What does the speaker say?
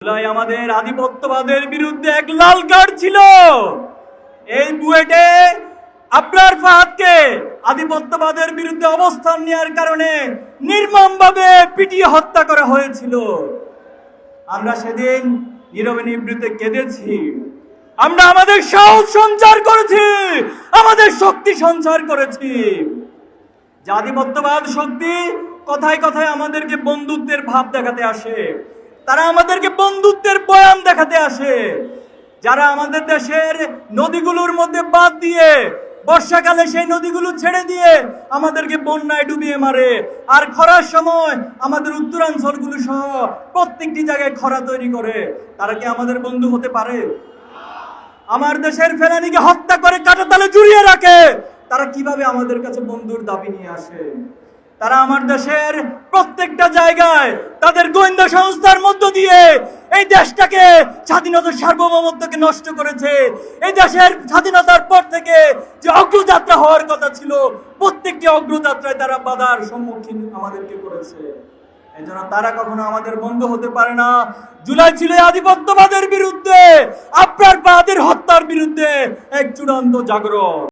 জুলাই আমাদের আধিপত্যবাদের বিরুদ্ধে এক লাল কার্ড ছিল। এই বুয়েটে আপনার ফাহাদকে আধিপত্যবাদের বিরুদ্ধে অবস্থান নেওয়ার কারণে নির্মমভাবে পিটিয়ে হত্যা করা হয়েছিল। আমরা সেদিন নীরবে নিভৃতে কেঁদেছি। আমরা আমাদের সাহস সঞ্চার করেছি, আমাদের শক্তি সঞ্চার করেছি। আধিপত্যবাদ শক্তি কথায় কথায় আমাদেরকে বন্ধুত্বের ভাব দেখাতে আসে, তারা আমাদেরকে বন্ধুত্বের বয়ান দেখাতে আসে। যারা আমাদের দেশের নদীগুলোর মধ্যে বাঁধ দিয়ে বর্ষাকালে সেই নদীগুলো ছেড়ে দিয়ে আমাদেরকে বন্যায় ডুবিয়ে মারে, আর খরার সময় আমাদের উত্তরাঞ্চলগুলো সহ প্রত্যেকটি জায়গায় খরা তৈরি করে, তারা কি আমাদের বন্ধু হতে পারে? আমার দেশের ফেলানিকে হত্যা করে কাঁটাতালে জড়িয়ে রাখে, তারা কিভাবে আমাদের কাছে বন্ধুর দাবি নিয়ে আসে? তারা আমার দেশের প্রত্যেকটা জায়গায় তাদের গোয়েন্দা সংস্থার মধ্য দিয়ে এই দেশটাকে স্বাধীনতার সার্বভৌমত্বকে নষ্ট করেছে। এই দেশের স্বাধীনতার পর থেকে যে অগ্রযাত্রা হওয়ার কথা ছিল, প্রত্যেকটি অগ্রযাত্রায় তারা বাধার সম্মুখীন আমাদেরকে করেছে। এই জন্য তারা কখনো আমাদের বন্ধু হতে পারে না। জুলাই ছিল আধিপত্যবাদের বিরুদ্ধে, আপনার বাদের হত্যার বিরুদ্ধে এক চূড়ান্ত জাগরণ।